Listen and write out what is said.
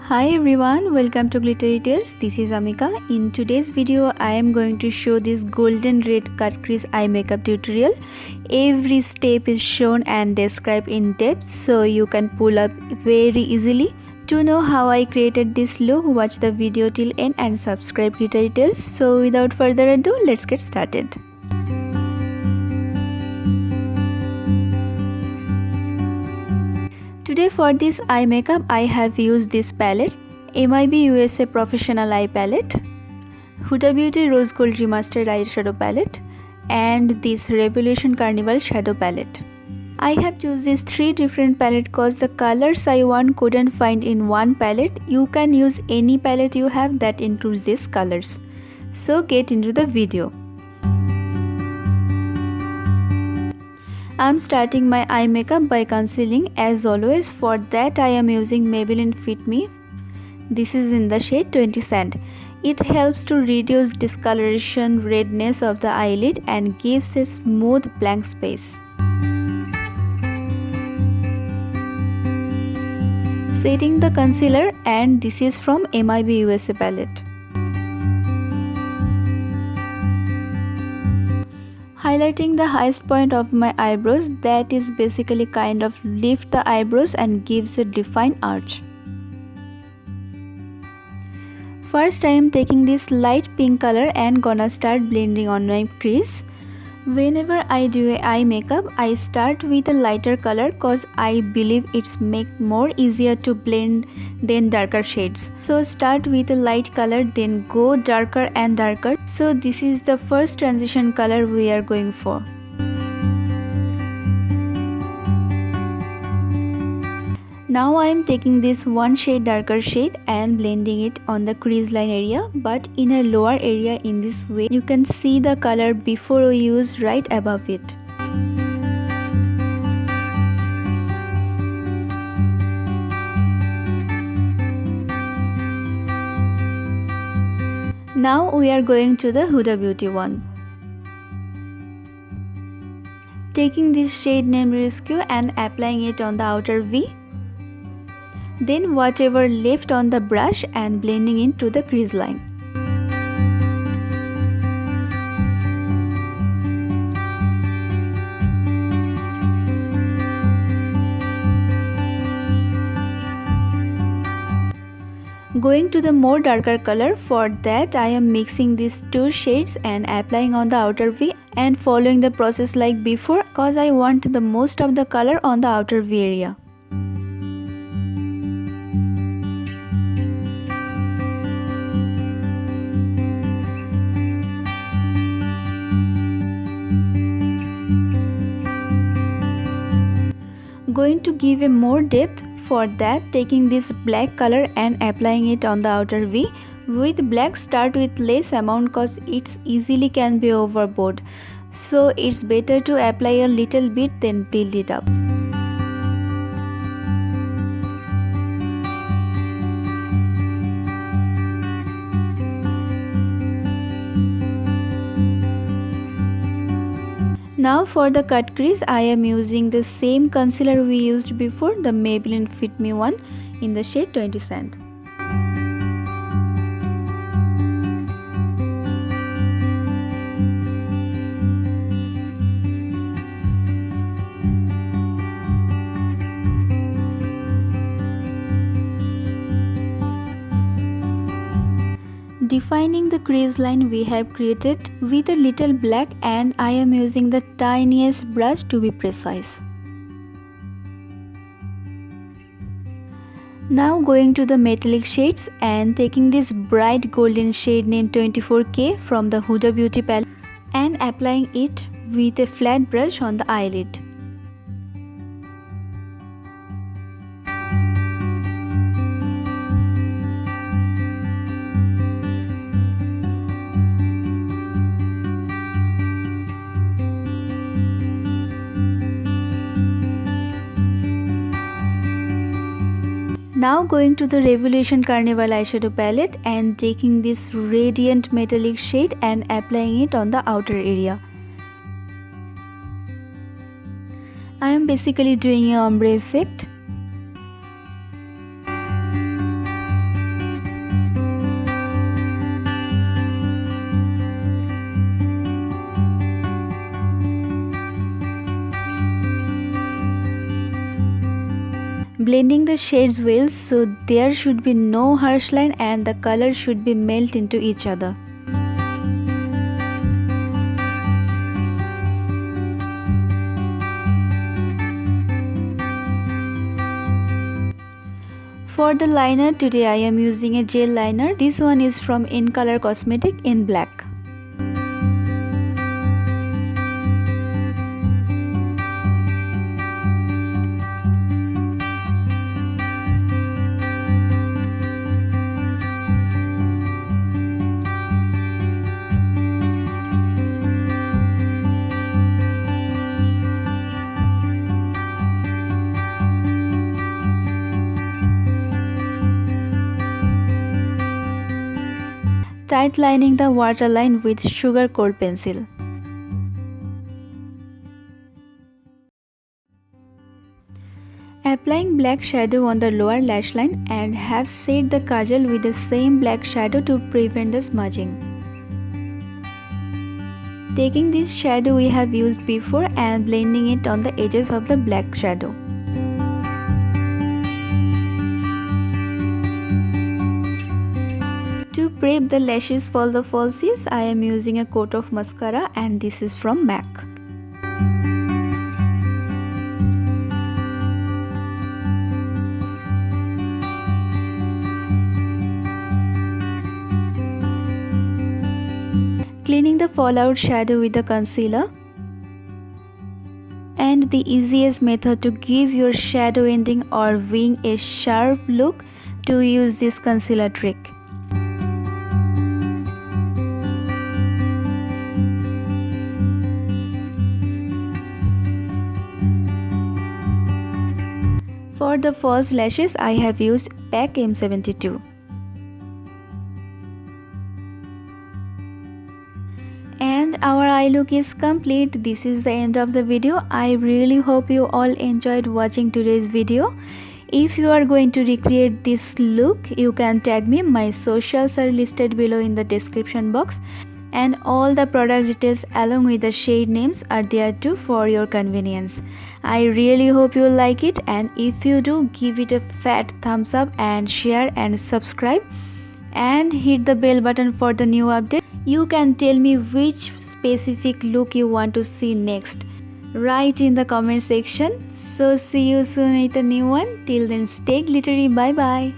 Hi everyone, welcome to Glittery Tales. This is Amika. In today's video, I am going to show this golden red cut crease eye makeup tutorial. Every step is shown and described in depth so you can pull up very easily. To know how I created this look, watch the video till end and subscribe Glittery Tales. So without further ado, let's get started. Today for this eye makeup, I have used this palette, MIB USA Professional Eye Palette, Huda Beauty Rose Gold Remastered Eyeshadow Palette, and this Revolution Carnival Shadow Palette. I have chosen these three different palettes cause the colors I want couldn't find in one palette. You can use any palette you have that includes these colors. So get into the video. I am starting my eye makeup by concealing. As always, for that I am using Maybelline Fit Me. This is in the shade 20 Sand. It helps to reduce discoloration, redness of the eyelid and gives a smooth blank space. Setting the concealer, and this is from MIB USA palette. Highlighting the highest point of my eyebrows, that is basically kind of lift the eyebrows and gives a defined arch. First I am taking this light pink color and gonna start blending on my crease. Whenever I do a eye makeup, I start with a lighter color cause I believe it's make more easier to blend than darker shades. So start with a light color, then go darker and darker. So this is the first transition color we are going for. Now I am taking this one shade darker shade and blending it on the crease line area, but in a lower area. In this way you can see the color before we use right above it. Now we are going to the Huda Beauty one. Taking this shade named Rescue and applying it on the outer V. Then whatever left on the brush and blending into the crease line. Going to the more darker color, for that I am mixing these two shades and applying on the outer V and following the process like before cause I want the most of the color on the outer V area. Going to give a more depth, for that taking this black color and applying it on the outer V. With black start with less amount cause it's easily can be overboard, so it's better to apply a little bit then build it up. Now for the cut crease, I am using the same concealer we used before, the Maybelline Fit Me one in the shade 20 Sand. Defining the crease line we have created with a little black, and I am using the tiniest brush to be precise. Now going to the metallic shades and taking this bright golden shade named 24K from the Huda Beauty palette and applying it with a flat brush on the eyelid. Now going to the Revolution Carnival Eyeshadow Palette and taking this radiant metallic shade and applying it on the outer area. I am basically doing an ombre effect. Blending the shades well so there should be no harsh line and the color should be melt into each other. For the liner, today I am using a gel liner. This one is from In Color Cosmetic in black. Tight lining the waterline with sugar coal pencil. Applying black shadow on the lower lash line and have set the kajal with the same black shadow to prevent the smudging. Taking this shadow we have used before and blending it on the edges of the black shadow. To prep the lashes for the falsies, I am using a coat of mascara and this is from MAC. Cleaning the fallout shadow with the concealer. And the easiest method to give your shadow ending or wing a sharp look to use this concealer trick. For the false lashes, I have used PAC M72. And our eye look is complete. This is the end of the video. I really hope you all enjoyed watching today's video. If you are going to recreate this look, you can tag me. My socials are listed below in the description box. And all the product details along with the shade names are there too for your convenience. I really hope you like it, and if you do, give it a fat thumbs up and share and subscribe and hit the bell button for the new update. You can tell me which specific look you want to see next. Write in the comment section. So see you soon with a new one. Till then, stay glittery. Bye bye.